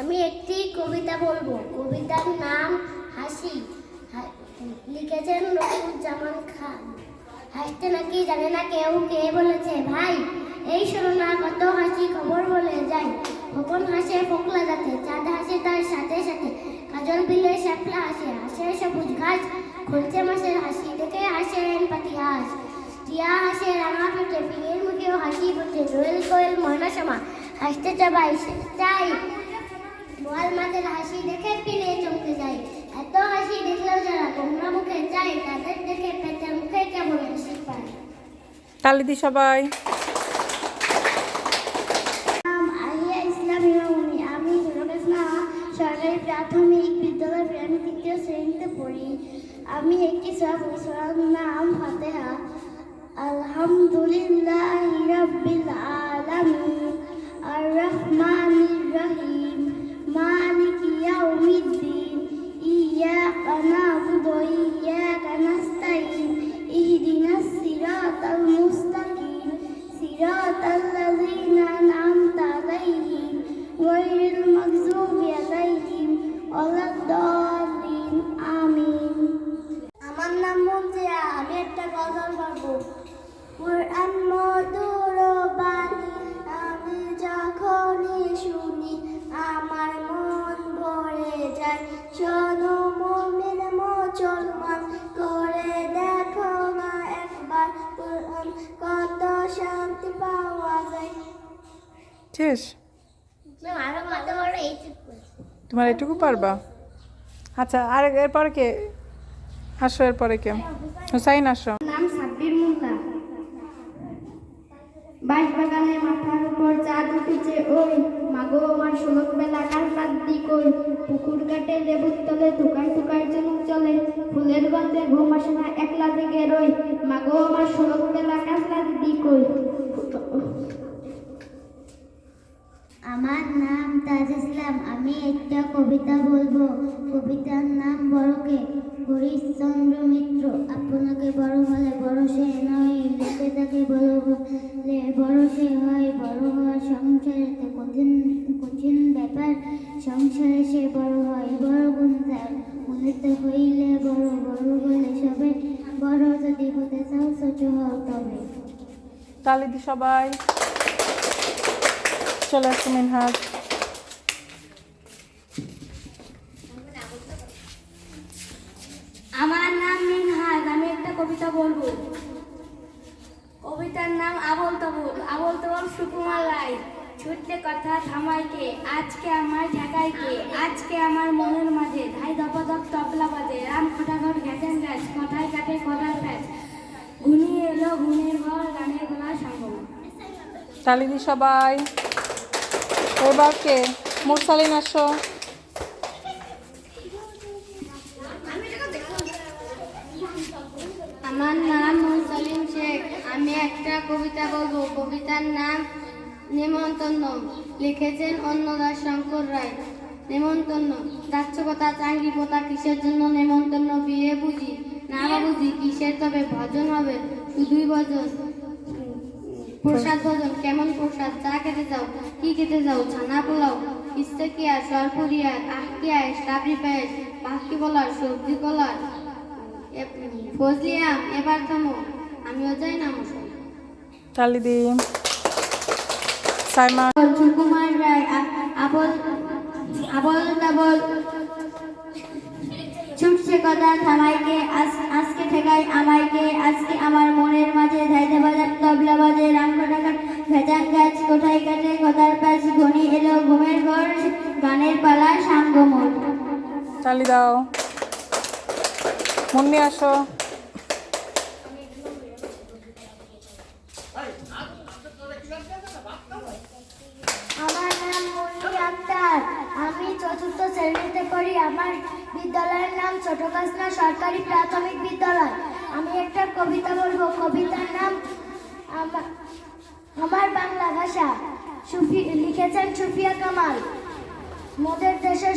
আমি একটি কবিতা বলবো। কবিতার নাম হাসি। লিখেছেন রফিকুজ্জামান খান। হাসতে নাকি জানে না কেউ, কে বলেছে ভাই? এই শোনো না কত হাসি, খবর বলে যাই। খোকন হাসে ফোকলা যাতে, চাঁদ হাসে তার সাথে সাথে, কাজল বিলে শ্যাপলা হাসে, হাসে সবুজ ঘাস। খুলছে মাসের হাসি দেখে হাসেন পাতি হাঁস। টিয়া হাসে রাঙা পেটে, পিঙের মুখেও হাসি ফোটে। দোয়েল কোয়েল ময়না সমা হাসতে চাই। বোয়াল মাছের হাসি দেখে পিলে চমকে যায়। এত হাসি দেখলেও যারা তোমরা মুখে চাই, তাদের দেখে পেটে মুখে কেমন হাসি পায়। তালি দি সবাই। আমি সরকারি প্রাথমিক বিদ্যালয় আমি ৩য় শ্রেণীতে পড়ি। আমি একটি সূরার নাম ফাতিহা। আলহামদুলিল্লাহি রাব্বিল আলামিন আর রহমানির রহিম মালিকি ইয়াউমিদ্দিন ইয়াকা না'বুদু ওয়া ইয়াকা নাস্তাঈন ইহদিনাস সিরাতাল মুস্তাকিম সিরাতাল লাযীনা আন'আমতা আলাইহিম গায়রিল মাগযুবি আলাইহিম ওয়ালাদ-দাল্লিন। আমিন। আমার নাম মুনজিয়া। আমি একটা গজল পড়বো। কুরআন মধুর বাণী আমি যখনই শুনি, আমার মন ভরে যায়। শোনো মুমিন মুসলমান, করে দেখো না একবার কুরআন, কত শান্তি পাওয়া যায়। শেষ? তোমার এটুকু পারবা? আচ্ছা, আর এরপরে কে আসো? এরপরে কে? হুসাইন আসো। নাম সাব্বির মোল্লা। বাঁশবাগানে মাথার উপর চাঁদ উঠেছে ওই, মাগো আমার শোলক বেলা কার কাঁদদি কই। পুকুর কাটে লেবুর তলে থুকায় থুকায় ঝিনুক চলে, ফুলের গন্ধে ঘুম আসে না একলা জেগে রই। মাগো আমার শোলক বেলা কার কাঁদদি কই। আমার নাম তাজ ইসলাম। আমি একটা কবিতা বলবো। কবিতার নাম বড়কে। হরিশ্চন্দ্র মিত্র। আপনাকে বড় বলে বড় সে নয়, লোকে তাকে বড় বলে বড় সে হয়। বড় হওয়ার সংসারেতে কঠিন ব্যাপার, সংসারে সে বড় হয় বড় গুণ তার। মনেতে হইলে বড় বড় বলে সবে, বড় যদি হতে চাও ছোট হও তবে। তালি দি সবাই। চলে আসো মিনহাজ। আমার নাম মিনহাজ। আমি একটা কবিতা বলবো। কবিতার নাম আবল তাবল। আবল তাবল সুকুমার রায়। ছুটলে কথা থামাইকে, আজকে আমার ঢাকাইকে, আজকে আমার মনের মাঝে ধাই ধপধপ তবলা বাজে। রাম খটাখট ঘ্যাচেন গাছ, কথায় কাটে কটার প্যাচ, ঘুনিয়ে এলো ঘুনের ঘর, গানের গলা সঙ্গম। তালি দি সবাই। এবার কে? মুরসালিন আসো। আমার নাম মুরসালিন শেখ। আমি একটা কবিতা বলবো। কবিতার নাম নেমন্তন্ন। লিখেছেন অন্নদাস শঙ্কর রায়। নেমন্তন্ন। যাচ্ছ কথা চাঙ্গি পোতা, কিসের জন্য নেমন্তন্ন? বিয়ে বুঝি না বাবুজি, কিসের তবে ভজন হবে? শুধুই ভজন। প্রসাদ ভোজন। কেমন প্রসাদ? চা খেতে যাও? কি খেতে যাও? ছানা পোলাও, ইচ্ছে কি আর সরপুরিয়া, আহ কি আর সাবরি পায়েস, পাখি বলার সবজি কলার ফজলি আম। এবার থামো, আমিও যাই না মশাই। তালি দি। সাইমা। সুকুমার রায়। আবল আবল তাবল ছুটছে কথা থামাইকে, আজকে ঠেকাই আমাইকে, আজকে আমার মনের মাঝে ধাইতে বাজার তবলা বাজে। রাম খটাখট ভেজান গাছ, কোথায় কাটে কথার প্যাচ, ঘনি এলো ঘুমের ঘর, গানের পালা সাঙ্গমোর। তালি দাও। মুন্নি আসো। আমার নাম মুন্নি আক্তার। আমি ৪র্থ শ্রেণীতে পড়ি। আমার বিদ্যালয়ের নাম ছোট কাসনা সরকারি প্রাথমিক বিদ্যালয়। আমি একটা কবিতা বলবো। কবিতার নাম আমার বাংলা ভাষা। লিখেছেন সুফিয়া কামাল। মোদের দেশের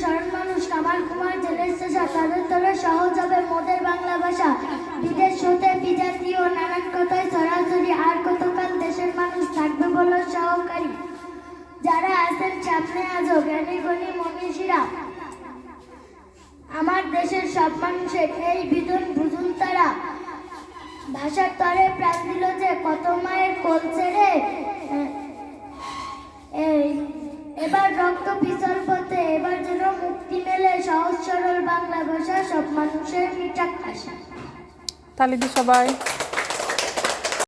সরল মানুষ কামাল কুমার জেলের চেষা, তাদের তলে সহজ হবে মোদের বাংলা ভাষা। বিদেশ হতে বিজাতীয় নানান কথায় ছড়াছড়ি, আর কতকাল দেশের মানুষ থাকবে বলো সহকারী। যারা সব মানুষের এই বিধন বুঝুন তারা ভাষার তরে প্রাণ দিল যে কত মায়ের কোল ছেড়ে এই এবার রক্ত পিছল পথে এবার যেন মুক্তি মেলে সহজ সরল বাংলা ভাষা সব মানুষের মিঠাক ভাষা। তালি দি সবাই।